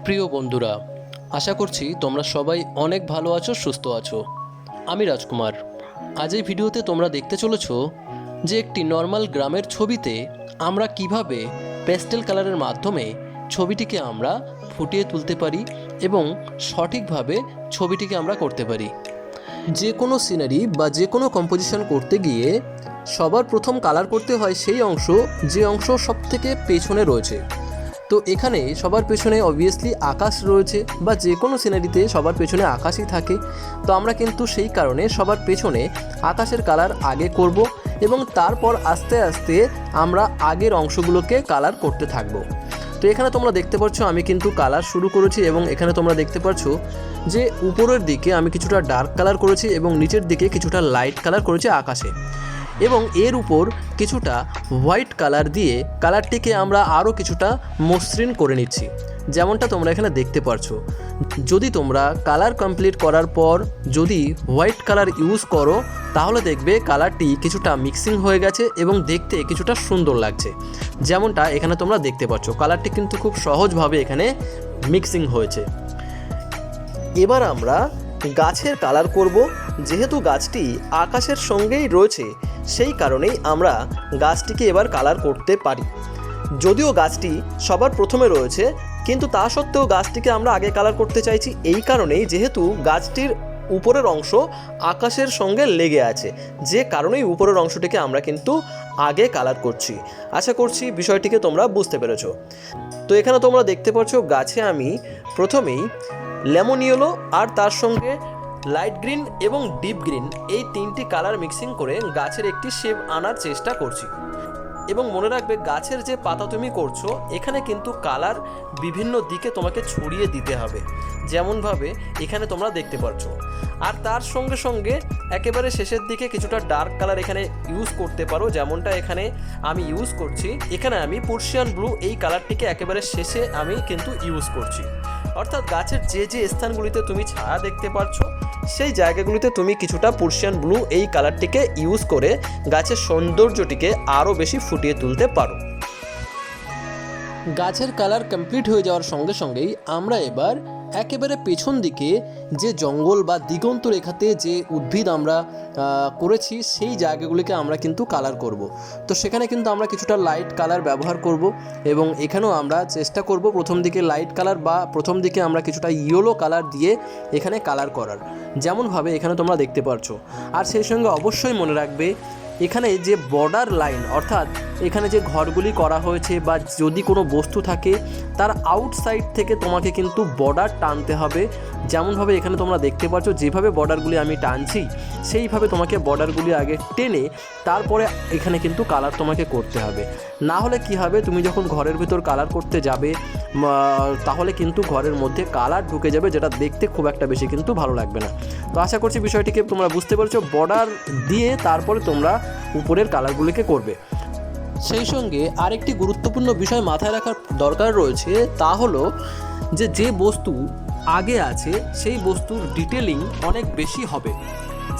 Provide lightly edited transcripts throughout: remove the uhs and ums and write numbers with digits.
প্রিয় বন্ধুরা, আশা করছি তোমরা সবাই অনেক ভালো আছো, সুস্থ আছো। আমি রাজকুমার। আজ এই ভিডিওতে তোমরা দেখতে চলেছো যে একটি নর্মাল গ্রামের ছবিতে আমরা কিভাবে প্যাস্টেল কালারের মাধ্যমে ছবিটিকে আমরা ফুটিয়ে তুলতে পারি এবং সঠিকভাবে ছবিটিকে আমরা করতে পারি। যে কোনো সিনারি বা যে কোনো কম্পোজিশন করতে গিয়ে সবার প্রথম কালার করতে হয় সেই অংশ যে অংশ সবথেকে পেছনে রয়েছে। তো এখানে সবার পেছনে অবভিয়াসলি আকাশ রয়েছে, বা যে কোনো সিনারিতে সবার পেছনে আকাশই থাকে। তো আমরা কিন্তু সেই কারণে সবার পেছনে আকাশের কালার আগে করব এবং তারপর আস্তে আস্তে আমরা আগের অংশগুলোকে কালার করতে থাকব। তো এখানে তোমরা দেখতে পাচ্ছ আমি কিন্তু কালার শুরু করেছি এবং এখানে তোমরা দেখতে পাচ্ছ যে উপরের দিকে আমি কিছুটা ডার্ক কালার করেছি এবং নিচের দিকে কিছুটা লাইট কালার করেছি আকাশে, এবং এর উপর কিছুটা হোয়াইট কালার দিয়ে কালারটিকে আমরা আরও কিছুটা মসৃণ করে নিচ্ছি, যেমনটা তোমরা এখানে দেখতে পারছো। যদি তোমরা কালার কমপ্লিট করার পর যদি হোয়াইট কালার ইউজ করো তাহলে দেখবে কালারটি কিছুটা মিক্সিং হয়ে গেছে এবং দেখতে কিছুটা সুন্দর লাগছে, যেমনটা এখানে তোমরা দেখতে পাচ্ছ। কালারটি কিন্তু খুব সহজভাবে এখানে মিক্সিং হয়েছে। এবার আমরা গাছের কালার করব। যেহেতু গাছটি আকাশের সঙ্গেই রয়েছে সেই কারণেই আমরা গাছটিকে এবার কালার করতে পারি। যদিও গাছটি সবার প্রথমে রয়েছে, কিন্তু তা সত্ত্বেও গাছটিকে আমরা আগে কালার করতে চাইছি এই কারণেই, যেহেতু গাছটির উপরের অংশ আকাশের সঙ্গে লেগে আছে, যে কারণেই উপরের অংশটিকে আমরা কিন্তু আগে কালার করছি। আশা করছি বিষয়টিকে তোমরা বুঝতে পেরেছো। তো এখানে তোমরা দেখতে পাচ্ছ গাছে আমি প্রথমেই লেমন ইয়েলো আর তার সঙ্গে লাইট গ্রিন এবং ডিপ গ্রিন এই তিনটি কালার মিক্সিং করে গাছের একটি শেপ আনার চেষ্টা করছি। এবং মনে রাখবে গাছের যে পাতা তুমি করছো এখানে কিন্তু কালার বিভিন্ন দিকে তোমাকে ছড়িয়ে দিতে হবে, যেমনভাবে এখানে তোমরা দেখতে পাচ্ছ। আর তার সঙ্গে সঙ্গে একেবারে শেষের দিকে কিছুটা ডার্ক কালার এখানে ইউজ করতে পারো, যেমনটা এখানে আমি ইউজ করছি। এখানে আমি পার্সিয়ান ব্লু এই কালারটিকে একেবারে শেষে আমি কিন্তু ইউজ করছি। অর্থাৎ গাছের যে যে স্থানগুলিতে তুমি ছায়া দেখতে পাচ্ছ সেই জায়গাগুলিতে তুমি কিছুটা পার্সিয়ান ব্লু এই কালারটিকে ইউজ করে গাছের সৌন্দর্যটিকে আরও বেশি ফুটিয়ে তুলতে পারো। গাছের কালার কমপ্লিট হয়ে যাওয়ার সঙ্গে সঙ্গেই আমরা এবার একেবারে পেছন দিকে যে জঙ্গল বা দিগন্ত রেখাতে যে উদ্ভিদ আমরা করেছি সেই জায়গাগুলিকে আমরা কিন্তু কালার করব। তো সেখানে কিন্তু আমরা কিছুটা লাইট কালার ব্যবহার করব এবং এখানেও আমরা চেষ্টা করব প্রথম দিকে লাইট কালার বা প্রথম দিকে আমরা কিছুটা ইয়েলো কালার দিয়ে এখানে কালার করার, যেমনভাবে এখানে তোমরা দেখতে পাচ্ছ। আর সেই সঙ্গে অবশ্যই মনে রাখবে এখানে যে বর্ডার লাইন, অর্থাৎ এখানে যে ঘরগুলি করা হয়েছে বা যদি কোনো বস্তু থাকে তার আউটসাইড থেকে তোমাকে কিন্তু বর্ডার টানতে হবে। যেমনভাবে এখানে তোমরা দেখতে পাচ্ছ যেভাবে বর্ডারগুলি আমি টানছি সেইভাবে তোমাকে বর্ডারগুলি আগে টেনে তারপরে এখানে কিন্তু কালার তোমাকে করতে হবে। না হলে কি হবে, তুমি যখন ঘরের ভিতর কালার করতে যাবে তাহলে কিন্তু ঘরের মধ্যে কালার ঢুকে যাবে, যেটা দেখতে খুব একটা বেশি কিন্তু ভালো লাগবে না। তো আশা করছি বিষয়টিকে তোমরা বুঝতে পারছো। বর্ডার দিয়ে তারপরে তোমরা উপরের কালারগুলিকে করবে। সেই সঙ্গে আরেকটি গুরুত্বপূর্ণ বিষয় মাথায় রাখার দরকার রয়েছে, তা হলো যে বস্তু আগে আছে সেই বস্তুর ডিটেলিং অনেক বেশি হবে।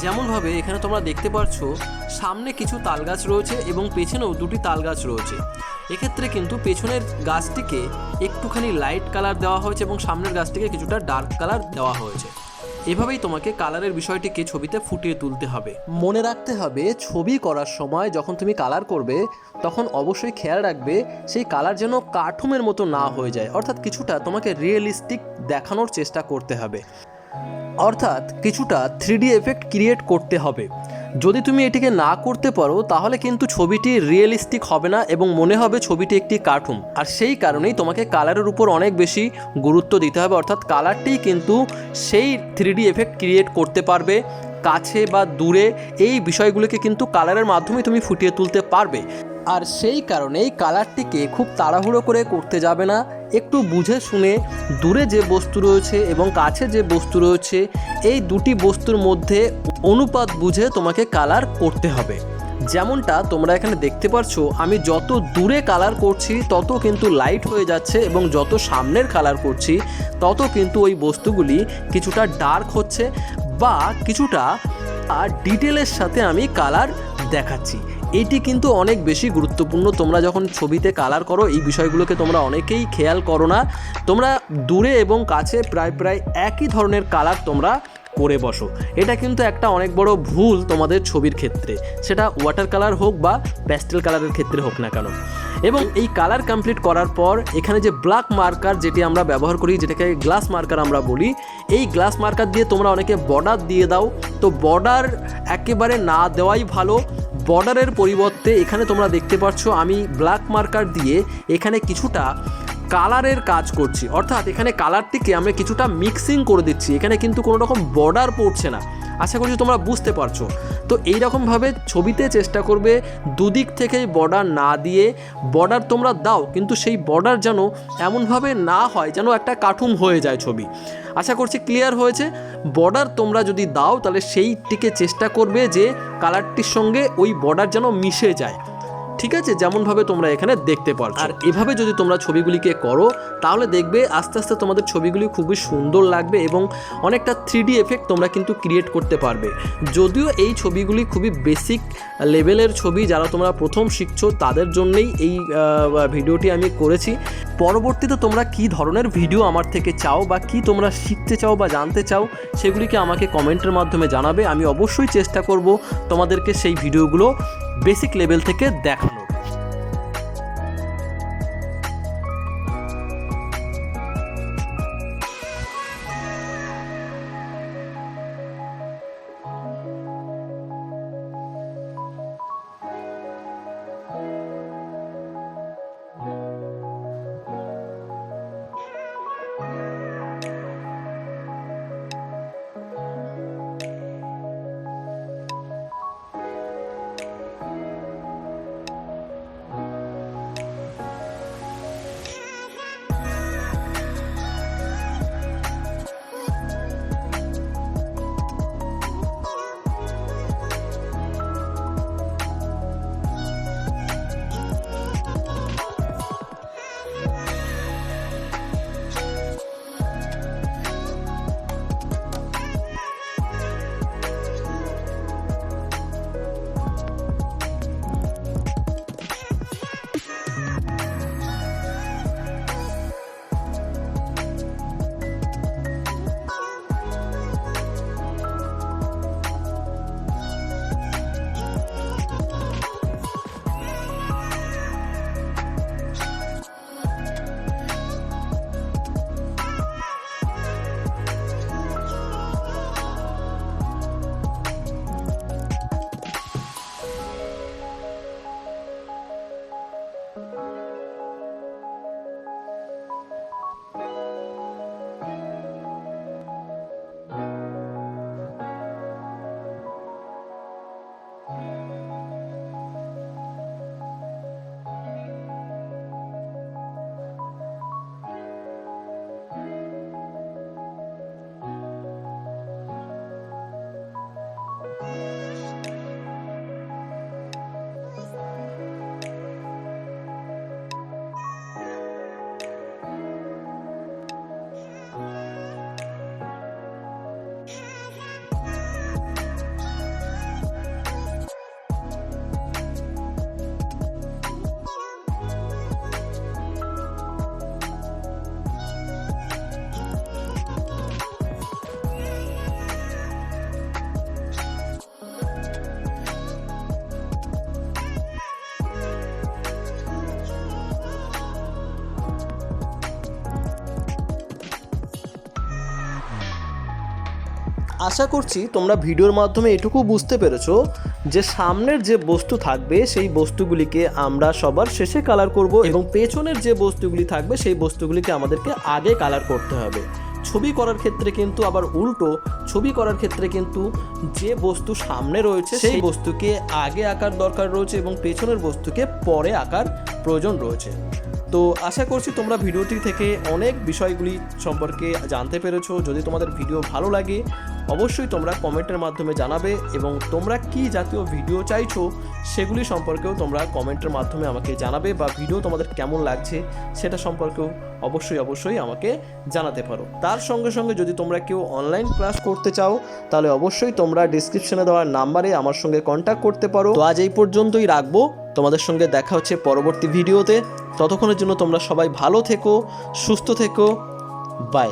যেমনভাবে এখানে তোমরা দেখতে পাচ্ছ সামনে কিছু তাল গাছ রয়েছে এবং পেছনেও দুটি তাল গাছ রয়েছে। এক্ষেত্রে কিন্তু পেছনের গাছটিকে একটুখানি লাইট কালার দেওয়া হয়েছে এবং সামনের গাছটিকে কিছুটা ডার্ক কালার দেওয়া হয়েছে। এভাবেই তোমাকে কালারের বিষয়টিকে ছবিতে ফুটিয়ে তুলতে হবে। মনে রাখতে হবে ছবি করার সময় যখন তুমি কালার করবে তখন অবশ্যই খেয়াল রাখবে সেই কালার যেন কার্টুনের মতো না হয়ে যায়, অর্থাৎ কিছুটা তোমাকে রিয়েলিস্টিক দেখানোর চেষ্টা করতে হবে, অর্থাৎ কিছুটা 3D এফেক্ট ক্রিয়েট করতে হবে। যদি তুমি এটিকে না করতে পারো তাহলে কিন্তু ছবিটি রিয়েলিস্টিক হবে না এবং মনে হবে ছবিটি একটি কার্টুন। আর সেই কারণেই তোমাকে কালারের উপর অনেক বেশি গুরুত্ব দিতে হবে, অর্থাৎ কালারটি কিন্তু সেই 3D এফেক্ট ক্রিয়েট করতে পারবে। কাছে বা দূরে এই বিষয়গুলোকে কিন্তু কালারের মাধ্যমে তুমি ফুটিয়ে তুলতে পারবে। আর সেই কারণেই কালারটিকে খুব তাড়াহুড়ো করে করতে যাবে না, একটু বুঝে শুনে দূরে যে বস্তু রয়েছে এবং কাছে যে বস্তু রয়েছে এই দুটি বস্তুর মধ্যে অনুপাত বুঝে তোমাকে কালার করতে হবে। যেমনটা তোমরা এখানে দেখতে পাচ্ছ আমি যত দূরে কালার করছি তত কিন্তু লাইট হয়ে যাচ্ছে এবং যত সামনের কালার করছি তত কিন্তু ওই বস্তুগুলি কিছুটা ডার্ক হচ্ছে বা কিছুটা ডিটেলের সাথে আমি কালার দেখাচ্ছি। এইটি কিন্তু অনেক বেশি গুরুত্বপূর্ণ। তোমরা যখন ছবিতে কালার করো এই বিষয়গুলোকে তোমরা অনেকেই খেয়াল করো না। তোমরা দূরে এবং কাছে প্রায় একই ধরনের কালার তোমরা করে বসো। এটা কিন্তু একটা অনেক বড় ভুল তোমাদের ছবির ক্ষেত্রে, সেটা ওয়াটার কালার হোক বা প্যাস্টেল কালারের ক্ষেত্রে হোক না কেন। এবং এই কালার কমপ্লিট করার পর এখানে যে ব্ল্যাক মার্কার যেটি আমরা ব্যবহার করি, যেটাকে গ্লাস মার্কার আমরা বলি, এই গ্লাস মার্কার দিয়ে তোমরা অনেকে বর্ডার দিয়ে দাও। তো বর্ডার একেবারে না দেওয়াই ভালো। বর্ডারের পরিবর্তে এখানে তোমরা দেখতে পাচ্ছ আমি ব্ল্যাক মার্কার দিয়ে এখানে কিছুটা কালারের কাজ করছি, অর্থাৎ এখানে কালারটিকে আমরা কিছুটা মিক্সিং করে দিচ্ছি। এখানে কিন্তু কোনো রকম বর্ডার পড়ছে না। আশা করছি তোমরা বুঝতে পারছো। তো এইরকমভাবে ছবিতে চেষ্টা করবে দুদিক থেকেই বর্ডার না দিয়ে, বর্ডার তোমরা দাও কিন্তু সেই বর্ডার যেন এমনভাবে না হয় যেন একটা কার্টুন হয়ে যায় ছবি। আশা করছি ক্লিয়ার হয়েছে। বর্ডার তোমরা যদি দাও তাহলে সেইটিকে চেষ্টা করবে যে কালারটির সঙ্গে ওই বর্ডার যেন মিশে যায়, ঠিক আছে, যেমনভাবে তোমরা এখানে দেখতে পারছো। আর এভাবে যদি তোমরা ছবিগুলিকে করো তাহলে দেখবে আস্তে আস্তে তোমাদের ছবিগুলি খুবই সুন্দর লাগবে এবং অনেকটা 3D এফেক্ট তোমরা কিন্তু ক্রিয়েট করতে পারবে। যদিও এই ছবিগুলি খুবই বেসিক লেভেলের ছবি, যারা তোমরা প্রথম শিখছো তাদের জন্যই এই ভিডিওটি আমি করেছি। পরবর্তীতে তোমরা কি ধরনের ভিডিও আমার থেকে চাও বা কি তোমরা শিখতে চাও বা জানতে চাও সেগুলিকে আমাকে কমেন্টের মাধ্যমে জানাবে। আমি অবশ্যই চেষ্টা করব তোমাদেরকে সেই ভিডিওগুলো বেসিক লেভেল থেকে দেখানো। আশা করছি তোমরা ভিডিওর মাধ্যমে এটুকু বুঝতে পেরেছো যে সামনের যে বস্তু থাকবে সেই বস্তুগুলিকে আমরা সবার শেষে কালার করব এবং পেছনের যে বস্তুগুলি থাকবে সেই বস্তুগুলিকে আমাদেরকে আগে কালার করতে হবে। ছবি করার ক্ষেত্রে কিন্তু আবার উল্টো, ছবি করার ক্ষেত্রে কিন্তু যে বস্তু সামনে রয়েছে সেই বস্তুকে আগে আঁকার দরকার রয়েছে এবং পেছনের বস্তুকে পরে আঁকার প্রয়োজন রয়েছে। তো আশা করছি তোমরা ভিডিওটি থেকে অনেক বিষয়গুলি সম্পর্কে জানতে পেরেছো। যদি তোমাদের ভিডিও ভালো লাগে অবশ্যই তোমরা কমেন্টের মাধ্যমে জানাবে এবং তোমরা কি জাতীয় ভিডিও চাইছো সেগুলি সম্পর্কেও তোমরা কমেন্টের মাধ্যমে আমাকে জানাবে, বা ভিডিও তোমাদের কেমন লাগছে সেটা সম্পর্কেও অবশ্যই আমাকে জানাতে পারো। তার সঙ্গে সঙ্গে যদি তোমরা কেউ অনলাইন ক্লাস করতে চাও তাহলে অবশ্যই তোমরা ডিসক্রিপশনে দেওয়া নাম্বারে আমার সঙ্গে কন্ট্যাক্ট করতে পারো। তো আজ এই পর্যন্তই রাখবো, তোমাদের সঙ্গে দেখা হচ্ছে পরবর্তী ভিডিওতে। ততক্ষণের জন্য তোমরা সবাই ভালো থেকো, সুস্থ থেকো, বাই।